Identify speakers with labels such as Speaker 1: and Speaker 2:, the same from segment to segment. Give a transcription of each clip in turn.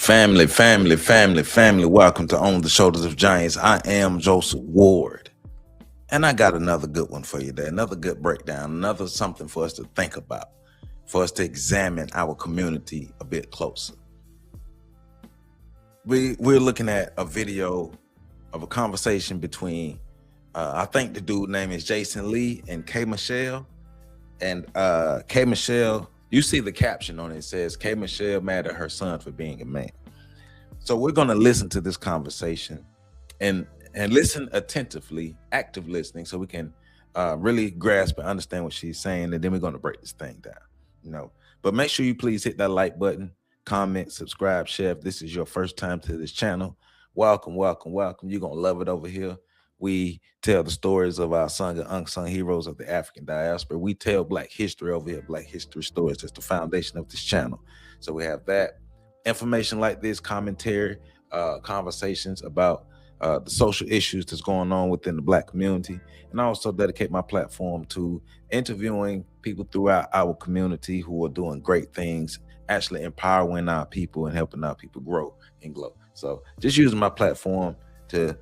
Speaker 1: Family. Welcome to On the Shoulders of Giants. I am Joseph Ward. And I got another good one for you there. Another good breakdown. Another something for us to think about. For us to examine our community a bit closer. We're looking at a video of a conversation between, I think the dude name is Jason Lee and K. Michelle. And K. Michelle, you see the caption on it. It says, K. Michelle mad at her son for being a man. So we're going to listen to this conversation and listen attentively, active listening, so we can really grasp and understand what she's saying. And then we're going to break this thing down, But make sure you please hit that like button, comment, subscribe, share. If this is your first time to this channel, welcome. You're going to love it over here. We tell the stories of our sung and unsung heroes of the African diaspora. We tell Black history over here, Black history stories. That's the foundation of this channel. So we have that information like this, commentary, conversations about the social issues that's going on within the Black community. And I also dedicate my platform to interviewing people throughout our community who are doing great things, actually empowering our people and helping our people grow and glow. So just using my platform to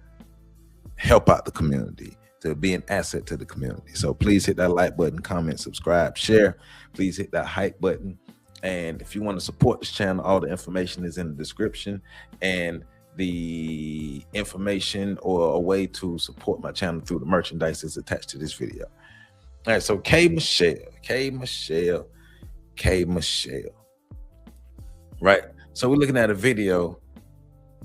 Speaker 1: help out the community, to be an asset to the community. So please hit that like button, comment, subscribe, share. Please hit that hype button. And if you want to support this channel, all the information is in the description, and the information or a way to support my channel through the merchandise is attached to this video. All right, so K. Michelle. Right, so we're looking at a video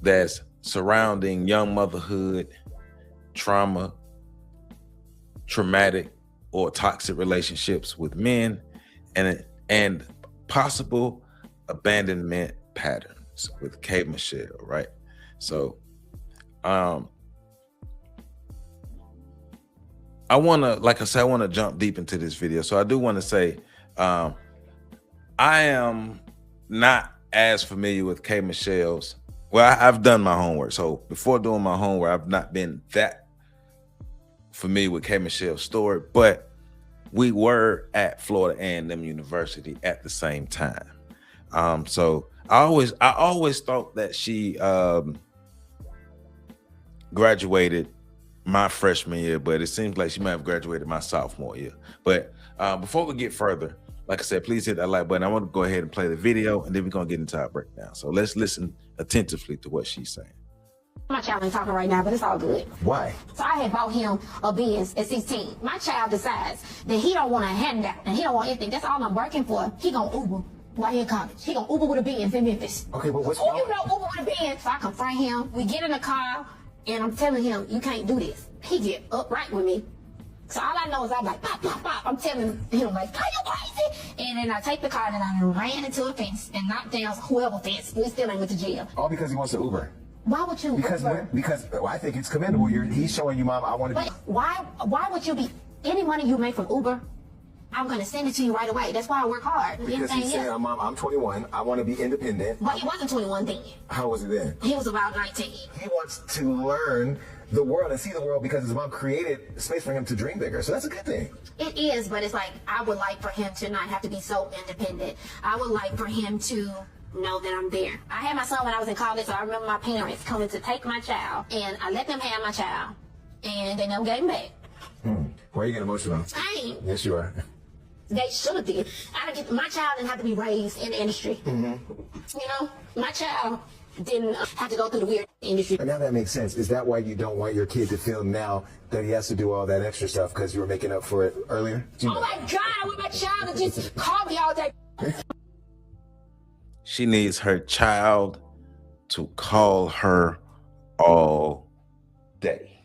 Speaker 1: that's surrounding young motherhood, trauma, traumatic or toxic relationships with men, and possible abandonment patterns with K. Michelle, right? So I want to jump deep into this video. So I do want to say I am not as familiar with K. Michelle's. Well, I've done my homework. So before doing my homework, I've not been that familiar with K. Michelle's story, but we were at Florida A&M University at the same time. So I always thought that she graduated my freshman year, but it seems like she might have graduated my sophomore year. But before we get further, like I said, please hit that like button. I want to go ahead and play the video, and then we're going to get into our breakdown. So let's listen attentively to what she's saying.
Speaker 2: My child ain't talking right now, but it's all good.
Speaker 3: Why?
Speaker 2: So I had bought him a Benz at 16. My child decides that he don't want a handout and he don't want anything. That's all I'm working for. He gonna Uber while he in college. He gonna Uber with a Benz in Memphis.
Speaker 3: Okay, but what's
Speaker 2: wrong? You know Uber with a Benz. So I confront him. We get in the car and I'm telling him, you can't do this. He get upright with me. So all I know is I'm like, pop, pop, pop. I'm telling him like, are you crazy? And then I take the car and I ran into a fence and knocked down whoever fence. We still ain't went to jail.
Speaker 3: All because he wants to Uber.
Speaker 2: Why would you?
Speaker 3: Because well, I think it's commendable. He's showing you, Mom, I want to.
Speaker 2: Why would you be? Any money you make from Uber, I'm gonna send it to you right away. That's why I work hard.
Speaker 3: Because he's saying, Mom, I'm 21. I want to be independent.
Speaker 2: But he wasn't 21 then.
Speaker 3: How was he then?
Speaker 2: He was about 19.
Speaker 3: He wants to learn the world and see the world because his mom created space for him to dream bigger. So that's a good thing.
Speaker 2: It is, but it's like I would like for him to not have to be so independent. I would like for him to know that I'm there. I had my son when I was in college, so I remember my parents coming to take my child, and I let them have my child, and they never gave him back.
Speaker 3: Why are you getting emotional?
Speaker 2: I ain't.
Speaker 3: Yes, you are.
Speaker 2: They should have did. My child didn't have to be raised in the industry. My child didn't have to go through the weird industry.
Speaker 3: And now that makes sense. Is that why you don't want your kid to feel now that he has to do all that extra stuff because you were making up for it earlier?
Speaker 2: Oh my God, I want my child to just call me all day.
Speaker 1: She needs her child to call her all day.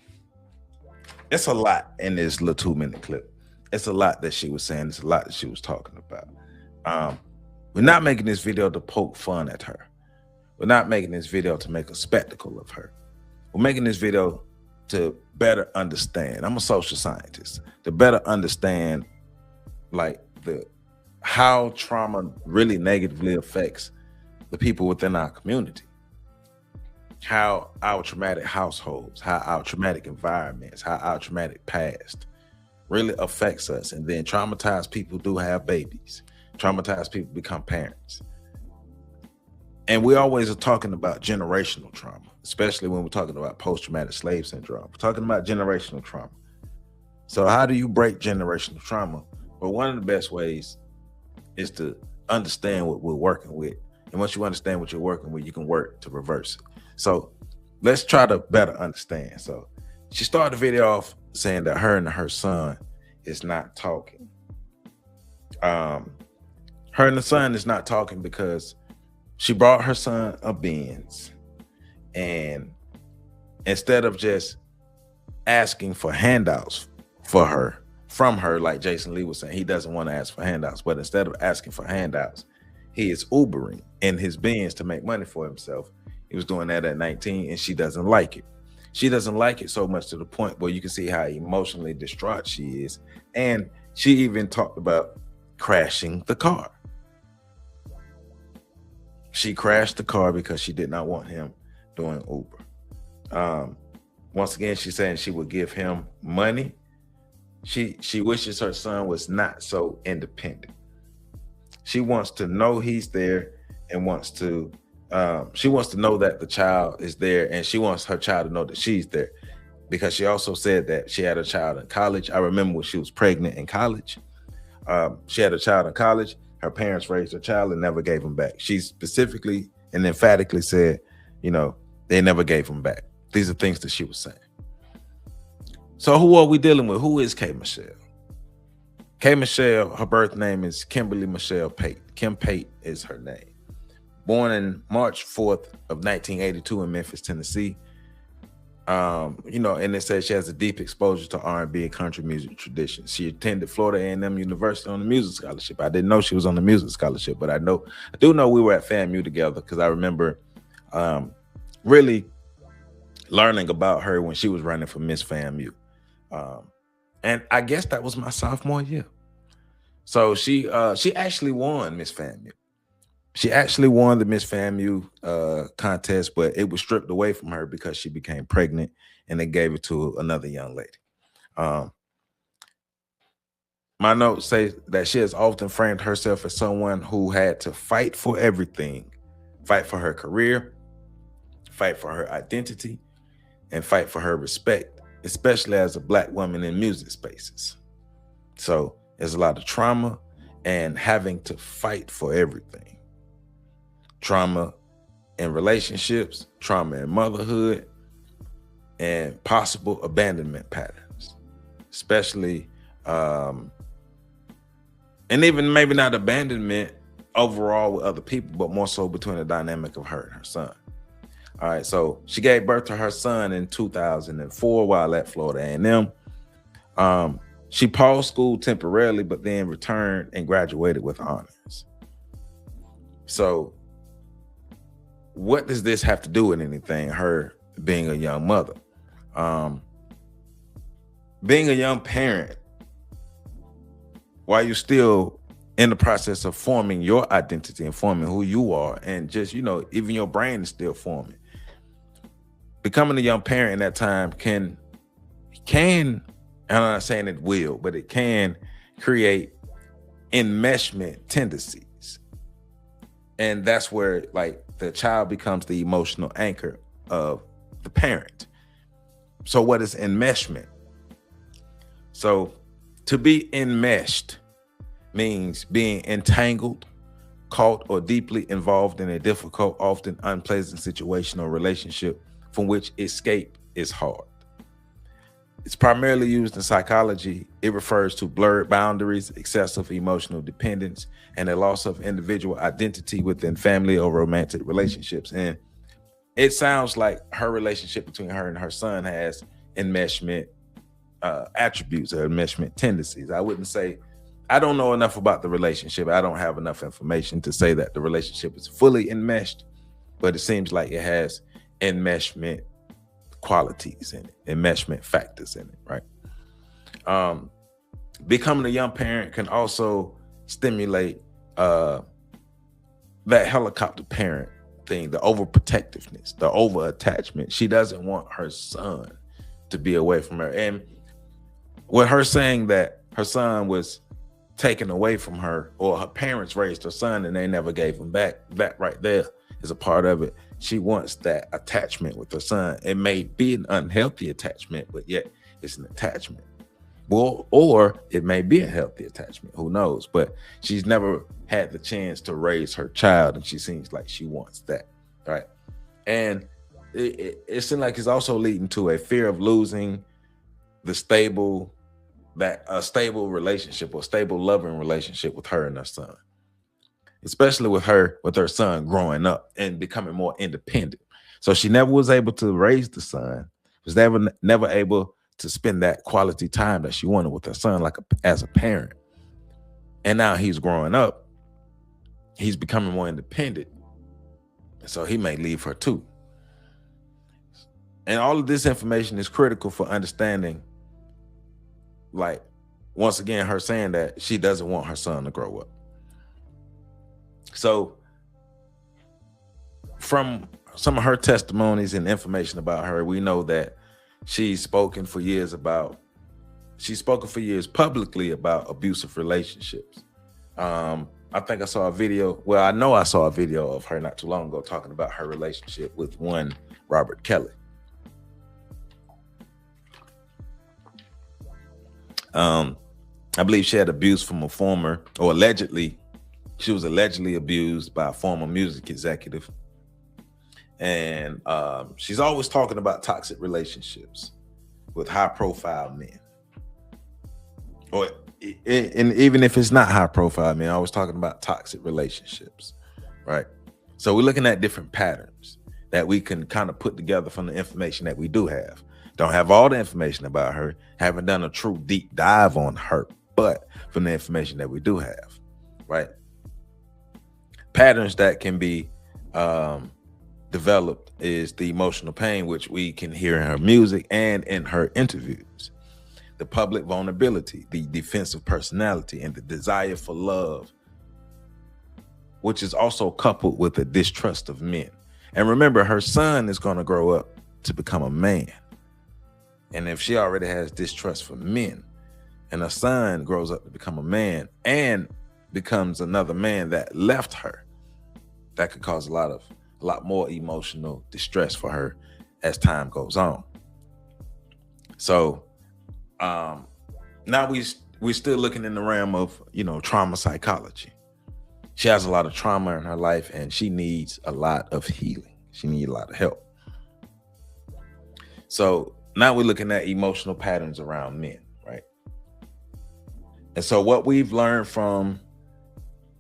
Speaker 1: It's a lot in this little 2-minute clip. It's a lot that she was saying. It's a lot that she was talking about. We're not making this video to poke fun at her. We're not making this video to make a spectacle of her. We're making this video to better understand. I'm a social scientist. To better understand how trauma really negatively affects the people within our community. How our traumatic households, how our traumatic environments, how our traumatic past really affects us. And then traumatized people do have babies. Traumatized people become parents. And we always are talking about generational trauma, especially when we're talking about post-traumatic slave syndrome. We're talking about generational trauma. So how do you break generational trauma? Well, one of the best ways is to understand what we're working with. And once you understand what you're working with, you can work to reverse it. So let's try to better understand. So she started the video off saying that her and her son is not talking. Her and the son is not talking because she brought her son a Benz, and instead of just asking for handouts from her, like Jason Lee was saying, he doesn't want to ask for handouts, but instead of asking for handouts, he is Ubering in his Benz to make money for himself. He was doing that at 19, and she doesn't like it. She doesn't like it so much to the point where you can see how emotionally distraught she is. And she even talked about crashing the car. She crashed the car because she did not want him doing Uber. Once again, she's saying she would give him money. She wishes her son was not so independent. She wants to know he's there and she wants to know that the child is there, and she wants her child to know that she's there, because she also said that she had a child in college. I remember when she was pregnant in college. She had a child in college. Her parents raised her child and never gave him back. She specifically and emphatically said, they never gave him back. These are things that she was saying. So who are we dealing with? Who is K. Michelle? K. Michelle, her birth name is Kimberly Michelle Pate. Kim Pate is her name. Born in March 4th of 1982 in Memphis, Tennessee. And it says she has a deep exposure to R&B and country music traditions. She attended Florida A&M University on the music scholarship. I didn't know she was on the music scholarship, but I do know we were at FAMU together, because I remember really learning about her when she was running for Miss FAMU. And I guess that was my sophomore year. So she actually won Miss FAMU. She actually won the Miss FAMU contest, but it was stripped away from her because she became pregnant, and they gave it to another young lady. My notes say that she has often framed herself as someone who had to fight for everything, fight for her career, fight for her identity, and fight for her respect, especially as a Black woman in music spaces. So there's a lot of trauma and having to fight for everything. Trauma in relationships, trauma in motherhood, and possible abandonment patterns, especially, and even maybe not abandonment overall with other people, but more so between the dynamic of her and her son. All right, so she gave birth to her son in 2004 while at Florida A&M. She paused school temporarily, but then returned and graduated with honors. So what does this have to do with anything, her being a young mother? Being a young parent, while you're still in the process of forming your identity and forming who you are, and just, even your brain is still forming. Becoming a young parent in that time can, I'm not saying it will, but it can create enmeshment tendencies. And that's where the child becomes the emotional anchor of the parent. So what is enmeshment? So to be enmeshed means being entangled, caught, or deeply involved in a difficult, often unpleasant situation or relationship from which escape is hard. It's primarily used in psychology. It refers to blurred boundaries, excessive emotional dependence, and a loss of individual identity within family or romantic relationships. And it sounds like her relationship between her and her son has enmeshment attributes or enmeshment tendencies. I wouldn't say, I don't know enough about the relationship. I don't have enough information to say that the relationship is fully enmeshed, but it seems like it has enmeshment qualities in it, enmeshment factors in it, right? Becoming a young parent can also stimulate that helicopter parent thing, the overprotectiveness, the over-attachment. She doesn't want her son to be away from her. And with her saying that her son was taken away from her, or her parents raised her son and they never gave him back, that right there is a part of it. She wants that attachment with her son. It may be an unhealthy attachment, but yet it's an attachment. Well, or it may be a healthy attachment, who knows? But she's never had the chance to raise her child, and she seems like she wants that, right? And it seems like it's also leading to a fear of losing a stable relationship or stable loving relationship with her and her son, especially with her son growing up and becoming more independent. So she never was able to raise the son, was never able to spend that quality time that she wanted with her son, like as a parent. And now he's growing up, he's becoming more independent, so he may leave her too. And all of this information is critical for understanding, like, once again, her saying that she doesn't want her son to grow up. So from some of her testimonies and information about her, we know that she's spoken for years publicly about abusive relationships. I think I saw a video. Well, I know I saw a video of her not too long ago talking about her relationship with one Robert Kelly. I believe she had abuse from a former, or allegedly, she was allegedly abused by a former music executive. And she's always talking about toxic relationships with high profile men. And even if it's not high profile men, I was talking about toxic relationships, right? So we're looking at different patterns that we can kind of put together from the information that we do have. Don't have all the information about her, haven't done a true deep dive on her, but from the information that we do have, right? Patterns that can be developed is the emotional pain, which we can hear in her music and in her interviews. The public vulnerability, the defensive personality, and the desire for love, which is also coupled with a distrust of men. And remember, her son is going to grow up to become a man. And if she already has distrust for men, and her son grows up to become a man and becomes another man that left her, that could cause a lot more emotional distress for her as time goes on. So now we're still looking in the realm of, trauma psychology. She has a lot of trauma in her life, and she needs a lot of healing. She needs a lot of help. So now we're looking at emotional patterns around men, right? And so what we've learned from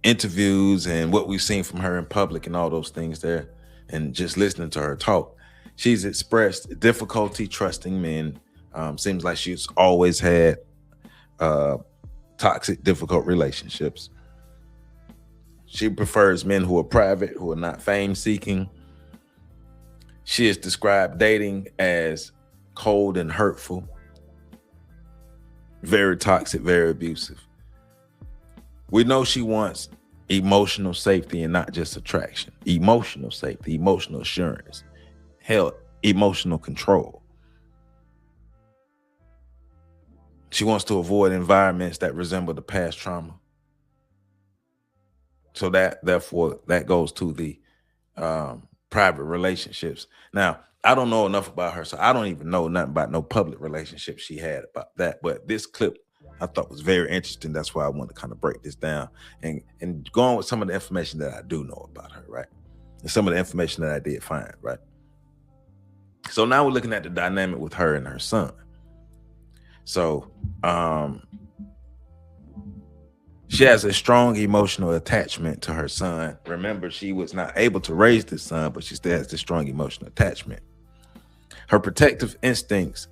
Speaker 1: interviews and what we've seen from her in public and all those things there, and just listening to her talk, she's expressed difficulty trusting men. Seems like she's always had toxic, difficult relationships. She prefers men who are private, who are not fame-seeking. She has described dating as cold and hurtful, very toxic, very abusive. We know she wants emotional safety and not just attraction. Emotional safety, emotional assurance, emotional control. She wants to avoid environments that resemble the past trauma. So therefore that goes to the private relationships. Now, I don't know enough about her, so I don't even know nothing about no public relationships she had about that. But this clip I thought was very interesting. That's why I want to kind of break this down and go on with some of the information that I do know about her, right? And some of the information that I did find, right? So now we're looking at the dynamic with her and her son. So she has a strong emotional attachment to her son. Remember, she was not able to raise this son, but she still has this strong emotional attachment. Her protective instincts,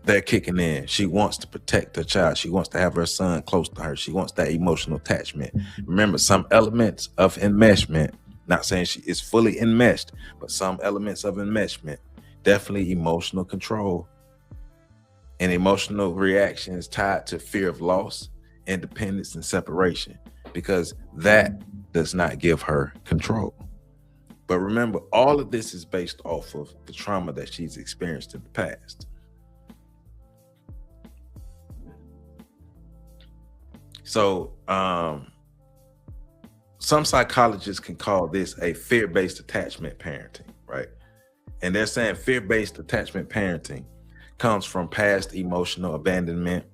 Speaker 1: they're kicking in. She wants to protect her child. She wants to have her son close to her. She wants that emotional attachment. Remember, some elements of enmeshment, not saying she is fully enmeshed, but some elements of enmeshment, definitely emotional control and emotional reactions tied to fear of loss, independence, and separation, because that does not give her control. But remember, all of this is based off of the trauma that she's experienced in the past. So some psychologists can call this a fear-based attachment parenting, right? And they're saying fear-based attachment parenting comes from past emotional abandonment,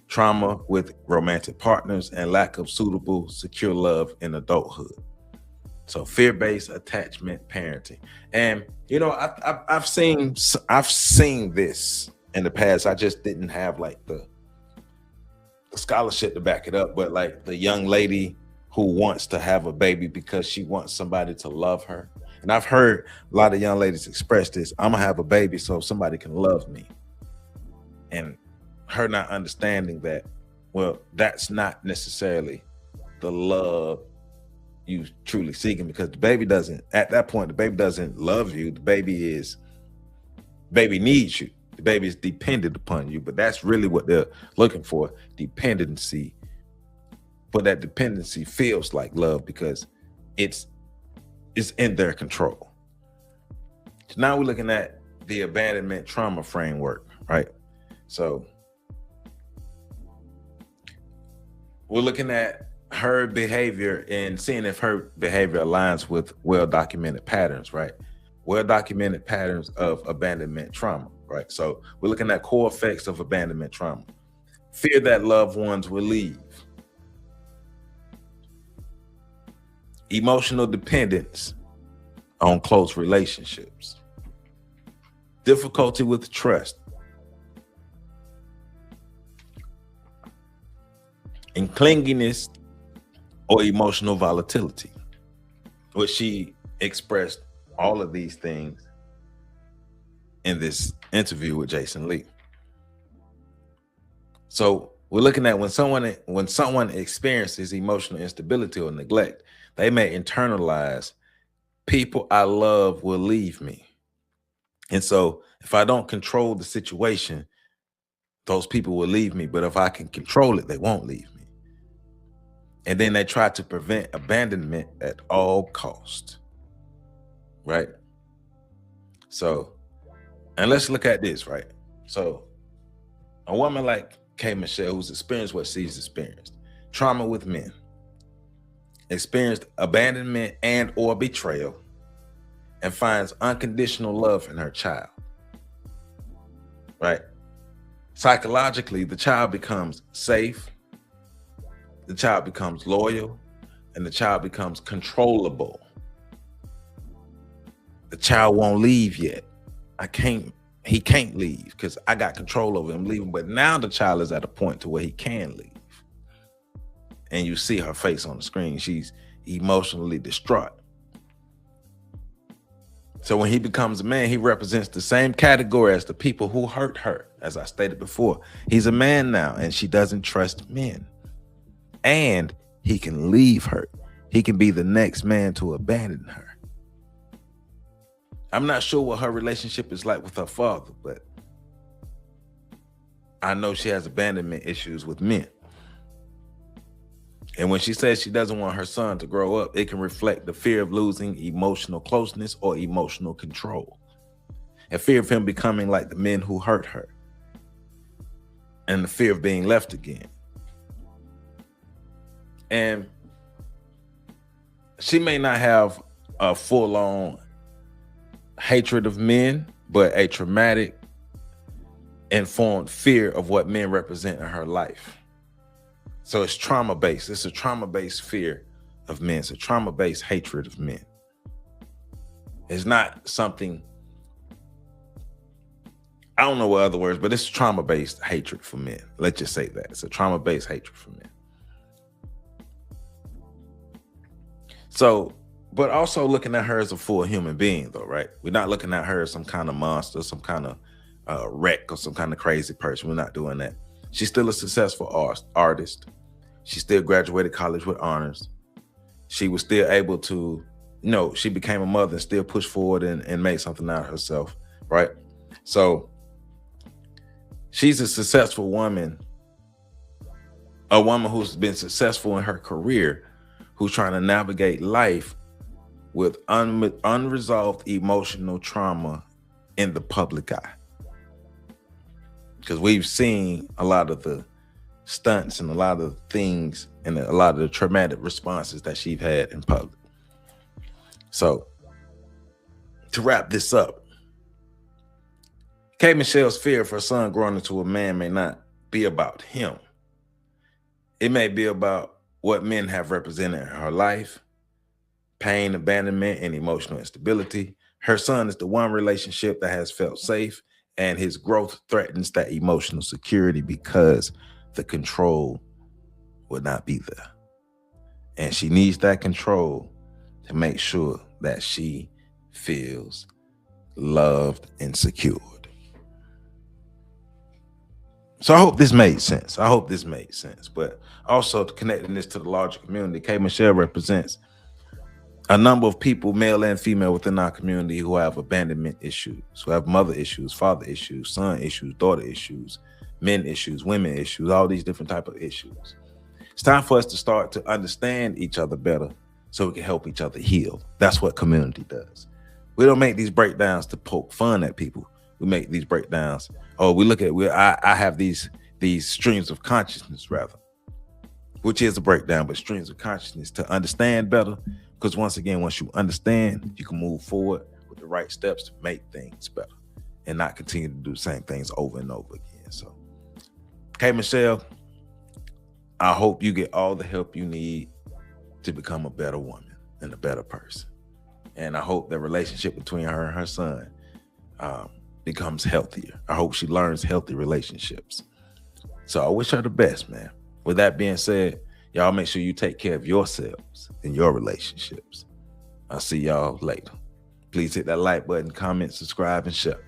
Speaker 1: trauma with romantic partners, and lack of suitable, secure love in adulthood. So fear-based attachment parenting. And you know, I've seen this in the past. I just didn't have like the scholarship to back it up, but like the young lady who wants to have a baby because she wants somebody to love her. And I've heard a lot of young ladies express this: I'm gonna have a baby so somebody can love me. And her not understanding that, well, that's not necessarily the love you truly seeking, because the baby doesn't, at that point, the baby doesn't love you. The baby needs you. The baby is dependent upon you, but that's really what they're looking for, dependency. But that dependency feels like love because it's in their control. So now we're looking at the abandonment trauma framework, right? So we're looking at her behavior and seeing if her behavior aligns with well-documented patterns, right? Well-documented patterns of abandonment trauma, right? So we're looking at core effects of abandonment trauma. Fear that loved ones will leave. Emotional dependence on close relationships. Difficulty with trust. And clinginess or emotional volatility, which she expressed all of these things in this interview with Jason Lee. So we're looking at when someone experiences emotional instability or neglect, they may internalize, people I love will leave me. And so if I don't control the situation, those people will leave me. But if I can control it, they won't leave me. And then they try to prevent abandonment at all costs, right? So, and let's look at this, right? So a woman like K. Michelle, who's experienced what she's experienced, trauma with men, experienced abandonment and or betrayal, and finds unconditional love in her child, right? Psychologically, the child becomes safe, the child becomes loyal, and the child becomes controllable. The child won't leave yet. He can't leave because I got control over him leaving. But now the child is at a point to where he can leave. And you see her face on the screen. She's emotionally distraught. So when he becomes a man, he represents the same category as the people who hurt her. As I stated before, he's a man now, and she doesn't trust men. And he can leave her. He can be the next man to abandon her. I'm not sure what her relationship is like with her father, but I know she has abandonment issues with men. And when she says she doesn't want her son to grow up, it can reflect the fear of losing emotional closeness or emotional control, and fear of him becoming like the men who hurt her, and the fear of being left again. And she may not have a full-on hatred of men, but a traumatic, informed fear of what men represent in her life. So it's trauma-based. It's a trauma-based fear of men. It's a trauma-based hatred of men. It's not something, I don't know what other words, but it's trauma-based hatred for men. Let's just say that. It's a trauma-based hatred for men. So, but also looking at her as a full human being though, right? We're not looking at her as some kind of monster, some kind of wreck or some kind of crazy person. We're not doing that. She's still a successful artist. She still graduated college with honors. She was still able to, she became a mother and still pushed forward and made something out of herself, right? So she's a successful woman, a woman who's been successful in her career, who's trying to navigate life with unresolved emotional trauma in the public eye. Because we've seen a lot of the stunts and a lot of things and a lot of the traumatic responses that she's had in public. So to wrap this up, K. Michelle's fear for her son growing into a man may not be about him. It may be about what men have represented in her life, pain, abandonment, and emotional instability. Her son is the one relationship that has felt safe, and his growth threatens that emotional security because the control would not be there. And she needs that control to make sure that she feels loved and secured. So I hope this made sense. But also connecting this to the larger community, K. Michelle represents a number of people, male and female, within our community who have abandonment issues, who have mother issues, father issues, son issues, daughter issues, men issues, women issues, all these different type of issues. It's time for us to start to understand each other better so we can help each other heal. That's what community does. We don't make these breakdowns to poke fun at people. We make these breakdowns. I have these streams of consciousness, rather, which is a breakdown, but streams of consciousness to understand better. Because once again, once you understand, you can move forward with the right steps to make things better and not continue to do the same things over and over again. So, K. Michelle, I hope you get all the help you need to become a better woman and a better person. And I hope the relationship between her and her son becomes healthier. I hope she learns healthy relationships. So I wish her the best, man. With that being said, y'all make sure you take care of yourselves and your relationships. I'll see y'all later. Please hit that like button, comment, subscribe, and share.